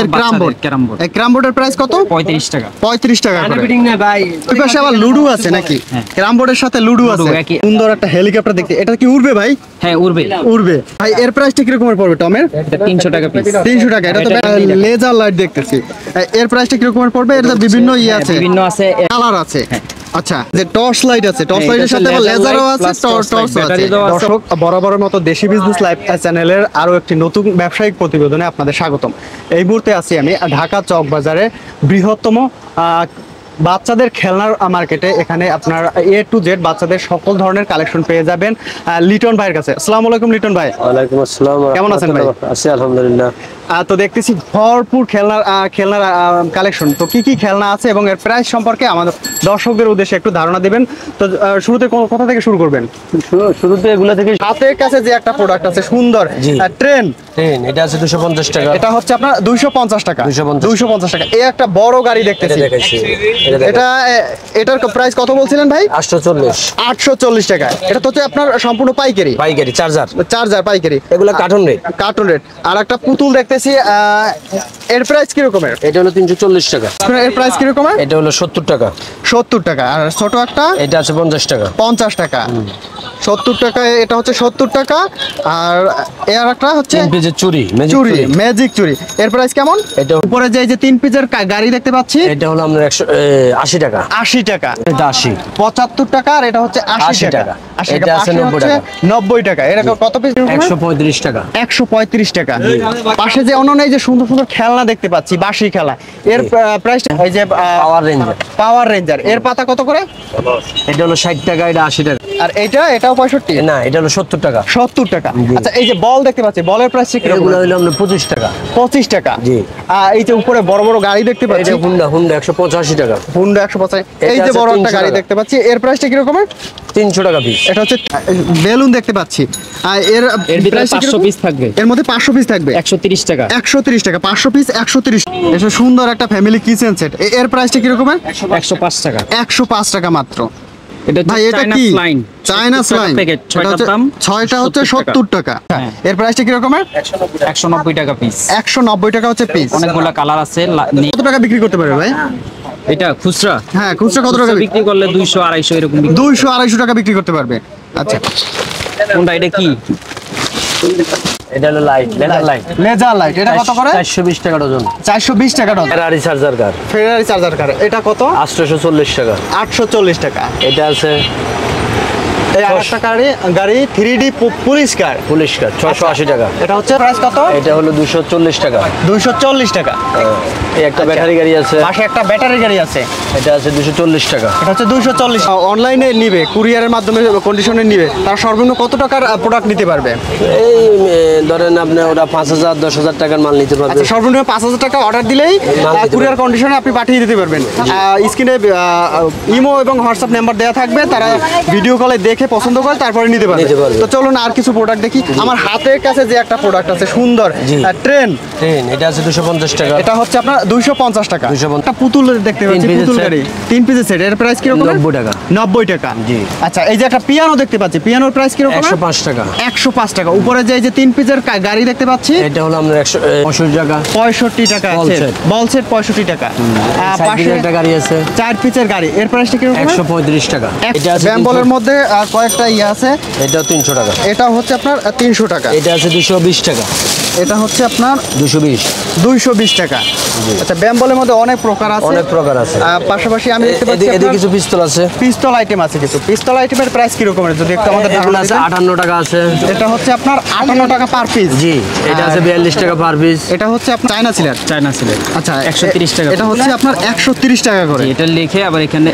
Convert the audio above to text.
Carrom বোর্ডের price কত? 35 টাকা। 35 টাকা করে। ওই পাশে আবার লুডো আছে নাকি? ক্যারাম বোর্ডের সাথে লুডো আছে। সুন্দর একটা হেলিকপ্টার দেখতে। এটা কি উড়বে ভাই? হ্যাঁ উড়বে। উড়বে। ভাই এর প্রাইসটা কি রকমের পড়বে টমের? এটা 300 টাকা পিস। 300 টাকা। এটা তো লেজার লাইট দেখতেছি। এর প্রাইসটা কি রকমের পড়বে? এর তো বিভিন্ন আছে। বিভিন্ন আছে, কালার আছে। আচ্ছা, যে টর্চ লাইট আছে, টর্চ লাইটের সাথে আবার লেজারও আছে, টর্চও আছে। দর্শক, বরাবরের মতো দেশি বিজনেস লাইভ চ্যানেলের আরো একটি নতুন ব্যবসায়িক প্রতিবেদনে আপনাদের স্বাগতম। এই মুহূর্তে আছি আমি ঢাকা চক বাজারে বৃহত্তম বাচ্চাদের খেলনার মার্কেটে। এখানে আপনার এ টু জেড বাচ্চাদের সকল ধরনের কালেকশন পেয়ে যাবেন লিটন ভাইয়ের কাছে। আসসালামু আলাইকুম লিটন ভাই। ওয়ালাইকুম আসসালাম। কেমন আছেন ভাই? আছি আলহামদুলিল্লাহ। তো দেখতেছি ভরপুর খেলনার কালেকশন। তো কি কি খেলনা আছে এবং এর প্রাইস সম্পর্কে আমাদের দর্শকদের উদ্দেশ্যে একটু ধারণা দিবেন। তো শুরুতে কোথা থেকে শুরু করবেন? শুরুতে এগুলা থেকে। হাতের কাছে যে একটা প্রোডাক্ট আছে সুন্দর ট্রেন, এটা আছে 250 টাকা। এটা হচ্ছে আপনার 250 টাকা। 250 টাকা। এই একটা বড় গাড়ি দেখতেছি। এটার প্রাইস কত বলছিলেন ভাই? 840 টাকা। এটা তো হচ্ছে আপনার সম্পূর্ণ পাইকারি চার্জার পাইকারি। এগুলা কার্টুন রেট। আর একটা পুতুল দেখতেছি, এর প্রাইস কি রকমের? এটা হলো 340 টাকা। এর প্রাইস কি রকমের? এটা হলো 70 টাকা। 70 টাকা। আর ছোট একটা? এটা আছে 50 টাকা। 50 টাকা। 70 টাকা। এটা হচ্ছে 70 টাকা। আর এর একটা হচ্ছে 3 পিসের চুড়ি, ম্যাজিক চুড়ি। এর প্রাইস কেমন? এটা উপরে যে 3 পিসের গাড়ি দেখতে পাচ্ছি, এটা হলো আমরা 80 টাকা। 80 টাকা। এটা 80। 75 টাকা। আর এটা হচ্ছে 80 টাকা। এটা আছে 90 টাকা। 90 টাকা। এর কত পিস? 135 টাকা। 135 টাকা। পাশে যে অন্য এই যে সুন্দর সুন্দর খেলনা দেখতে পাচ্ছি, বাঁশি খেলা, এর প্রাইসটা এই যে পাওয়ার রেঞ্জার, এর পাতা কত করে? এটা হলো 60 টাকা। এটা 80 টাকা। আর এটাও 65? না, এটা হলো 70 টাকা। 70 টাকা। আচ্ছা, এই যে বল দেখতে পাচ্ছি, বলের প্রাইস কি? এগুলো হলো আমরা 25 টাকা। 25 টাকা। জি। এই যে উপরে বড় বড় গাড়ি দেখতে পাচ্ছি, এটা হুন্ডা 185 টাকা। হুন্ডা 185। এই যে বড় একটা গাড়ি দেখতে পাচ্ছি, এর প্রাইসটা কি রকমের? 300 টাকা পিস। এটা হচ্ছে বেলুন দেখতে পাচ্ছি। এর ভিতরে 500 পিস থাকবে। এর মধ্যে 500 পিস থাকবে। 130 টাকা। 130 টাকা। 500 পিস 130। এটা সুন্দর একটা ফ্যামিলি কিচেন সেট। এর প্রাইসটা কি রকমের? 105 টাকা। 105 টাকা মাত্র। ভাই এটা কি? China slime. ছয়টা হচ্ছে 70 টাকা। এর প্রাইসটা কি রকমের? 190 টাকা পিস। 190 টাকা হচ্ছে পিস। অনেকগুলো কালার আছে। কত টাকা বিক্রি করতে পারবে ভাই? এটা খুচরা? হ্যাঁ, খুচরা কত টাকা বিক্রি করলে 200 250 এরকম। 200 250 টাকা বিক্রি করতে পারবে। আচ্ছা, কোনটা? এটা কি? এটা হলো লেজার লাইট। এটা কত করে? 420 টাকা ডজন। 420 টাকা ডজন। ফেরারি চার্জার কার। এটা কত? 840 টাকা। 840 টাকা। এটা আছে এই আরেকটা গাড়ি 3D পুলিশ কার 680 টাকা। এটা হচ্ছে প্রাইস কত? এটা হলো 240 টাকা। 240 টাকা। এই একটা ব্যাটারি গাড়ি আছে। পাশে একটা ব্যাটারি গাড়ি আছে। এটা আছে 240 টাকা। এটা হচ্ছে 240। অনলাইনে নিবে, কুরিয়ারের মাধ্যমে কন্ডিশনে নিবে, তার সর্বনিম্ন কত টাকার প্রোডাক্ট নিতে পারবে? এই ধরেন আপনি ওরা 5000 10,000 টাকার মাল নিতে পারবে। আচ্ছা, সর্বনিম্ন 5000 টাকা অর্ডার দিলেই কুরিয়ার কন্ডিশনে আপনি পাঠিয়ে দিতে পারবেন। স্ক্রিনে ইমো এবং হোয়াটসঅ্যাপ নাম্বার দেওয়া থাকবে, তারা ভিডিও কলে দেখে পছন্দ করে তারপরে নিতে পারবে। তো চলুন আর কিছু প্রোডাক্ট দেখি। আমার হাতের কাছে যে একটা প্রোডাক্ট আছে সুন্দর ট্রেন, এটা আছে 250 টাকা। এটা হচ্ছে আপনার 250 টাকা। একটা পুতুল দেখতে পাচ্ছি, পুতুল গাড়ি 3 পিসের সেট। এর প্রাইস কি রকম? 90 টাকা। 90 টাকা। জি। আচ্ছা, এই যে একটা পিয়ানো দেখতে পাচ্ছি, পিয়ানোর প্রাইস কি রকম? 105 টাকা। 105 টাকা। উপরে যে 3 পিসের গাড়ি দেখতে পাচ্ছি, এটা হলো আমরা 165 টাকা। 65 টাকা আছে। বল সেট 65 টাকা। পাশে একটা গাড়ি আছে 4 পিসের গাড়ি। এর প্রাইসটা কি রকম? 135 টাকা। এটা আছে ব্যাম্বলের মধ্যে কয়েকটা আছে। এটা 300 টাকা। এটা হচ্ছে আপনার 300 টাকা। এটা আছে 220 টাকা। এটা হচ্ছে আপনার 220 টাকা। আচ্ছা, ব্যাম্বলের মধ্যে অনেক প্রকার আছে। পাশাপাশি আমি দেখতে পাচ্ছি এদিকে কিছু পিস্তল আছে। পিস্তল আইটেম আছে কিছু। পিস্তল আইটেমের প্রাইস কি রকমের যদি একটু আমাদের ধারণা দিতেন? 58 টাকা আছে। এটা হচ্ছে আপনার 58 টাকা পার পিস। জি। এটা আছে 42 টাকা পার পিস। এটা হচ্ছে আপনার চায়না সিলেট। চায়না সিলেট। আচ্ছা, 130 টাকা। এটা হচ্ছে আপনার 130 টাকা করে। এটা লিখে আবার এখানে